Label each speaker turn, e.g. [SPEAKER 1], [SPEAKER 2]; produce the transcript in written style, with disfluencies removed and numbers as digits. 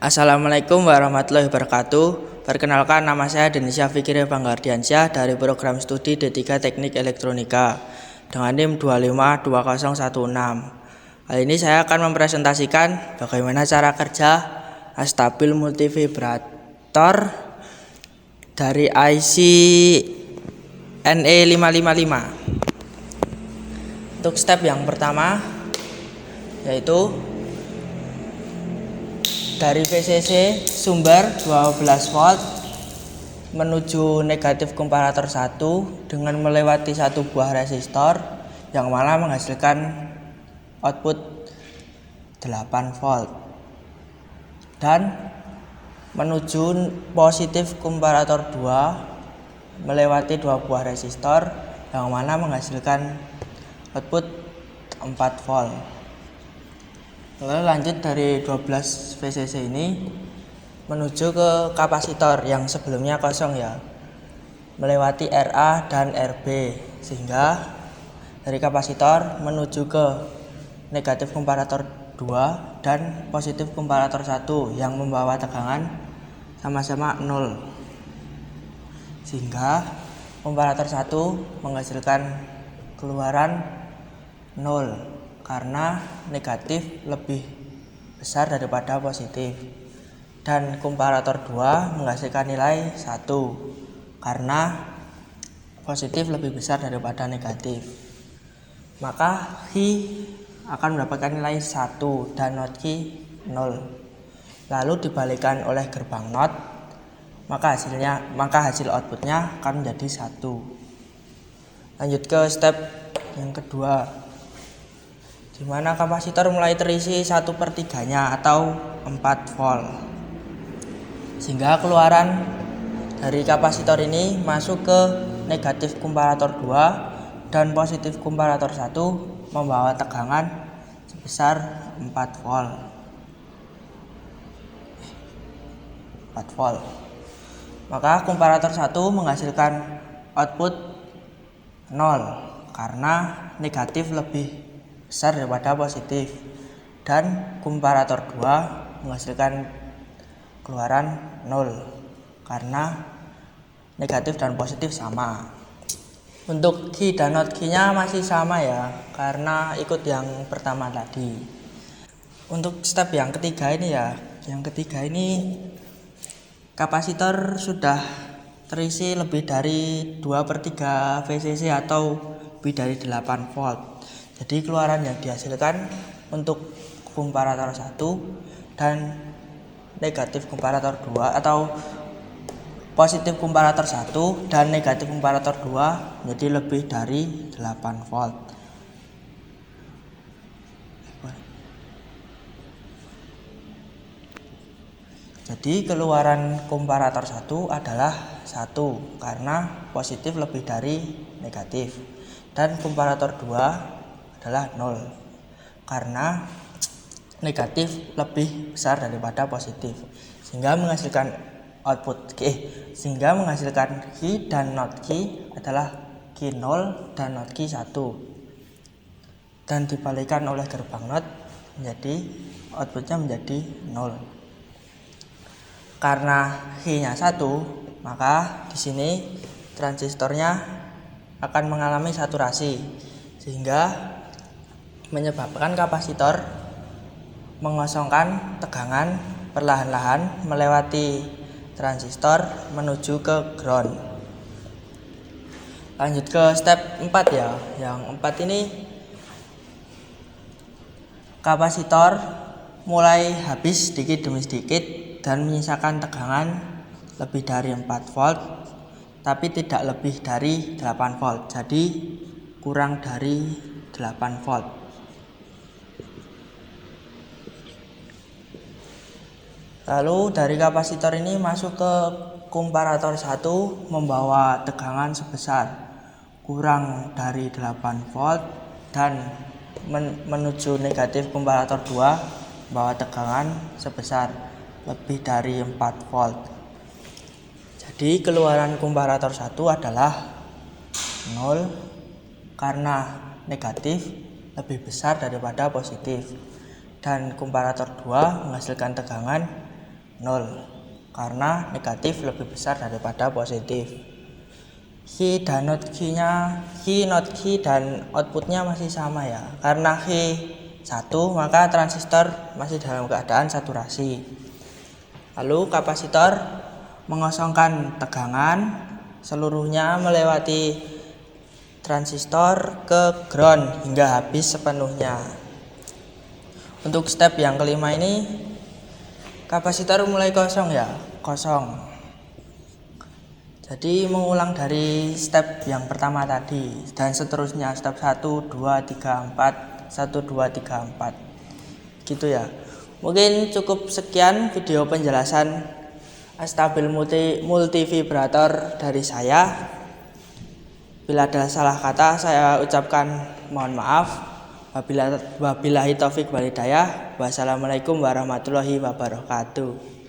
[SPEAKER 1] Assalamualaikum warahmatullahi wabarakatuh. Perkenalkan, nama saya Denisya Fikri Banggardiansyah dari program studi D3 Teknik Elektronika dengan NIM 252016. Kali ini saya akan mempresentasikan bagaimana cara kerja stabil multivibrator dari IC NE555. Untuk step yang pertama yaitu dari VCC sumber 12 volt menuju negatif komparator 1 dengan melewati satu buah resistor yang mana menghasilkan output 8 volt, dan menuju positif komparator 2 melewati dua buah resistor yang mana menghasilkan output 4 volt. Lalu lanjut dari 12 VCC ini menuju ke kapasitor yang sebelumnya kosong ya, melewati RA dan RB, sehingga dari kapasitor menuju ke negatif komparator 2 dan positif komparator 1 yang membawa tegangan sama-sama 0, sehingga komparator 1 menghasilkan keluaran 0 karena negatif lebih besar daripada positif, dan komparator 2 menghasilkan nilai 1 karena positif lebih besar daripada negatif. Maka Hi akan mendapatkan nilai 1 dan not Ki 0. Lalu dibalikan oleh gerbang not, maka hasil outputnya akan menjadi 1. Lanjut ke step yang kedua, di mana kapasitor mulai terisi 1/3-nya atau 4 volt, sehingga keluaran dari kapasitor ini masuk ke negatif komparator 2 dan positif komparator 1 membawa tegangan sebesar 4 volt. Maka komparator 1 menghasilkan output 0 karena negatif lebih besar daripada positif, dan komparator 2 menghasilkan keluaran 0 karena negatif dan positif sama. Untuk Ki dan not Ki-nya masih sama ya, karena ikut yang pertama tadi. Untuk step yang ketiga ini kapasitor sudah terisi lebih dari 2/3 VCC atau lebih dari 8 volt. Jadi keluaran yang dihasilkan untuk komparator 1 dan negatif komparator 2 atau positif komparator 1 dan negatif komparator 2 menjadi lebih dari 8 volt. Jadi keluaran komparator 1 adalah 1 karena positif lebih dari negatif, dan komparator 2 adalah 0 karena negatif lebih besar daripada positif, sehingga menghasilkan Ki dan not Ki adalah Ki 0 dan not Ki 1, dan dibalikan oleh gerbang not menjadi outputnya menjadi 0. Karena Ki-nya 1, maka di sini transistornya akan mengalami saturasi, sehingga menyebabkan kapasitor mengosongkan tegangan perlahan-lahan melewati transistor menuju ke ground. Lanjut ke step 4 ya. Yang 4 ini kapasitor mulai habis sedikit demi sedikit dan menyisakan tegangan lebih dari 4 volt, tapi tidak lebih dari 8 volt. Jadi kurang dari 8 volt. Lalu dari kapasitor ini masuk ke komparator 1 membawa tegangan sebesar kurang dari 8 volt, dan menuju negatif komparator 2 membawa tegangan sebesar lebih dari 4 volt. Jadi keluaran komparator 1 adalah 0 karena negatif lebih besar daripada positif, dan komparator 2 menghasilkan tegangan 0 karena negatif lebih besar daripada positif. Key dan not key dan outputnya masih sama ya. Karena key 1 maka transistor masih dalam keadaan saturasi. Lalu kapasitor mengosongkan tegangan seluruhnya melewati transistor ke ground hingga habis sepenuhnya. Untuk step yang kelima ini kapasitor mulai kosong ya, kosong. Jadi mengulang dari step yang pertama tadi dan seterusnya step 1, 2, 3, 4, 1, 2, 3, 4 gitu ya. Mungkin cukup sekian video penjelasan stabil multivibrator dari saya. Bila ada salah kata saya ucapkan mohon maaf. Wabillahi taufik wal hidayah. Wassalamualaikum warahmatullahi wabarakatuh.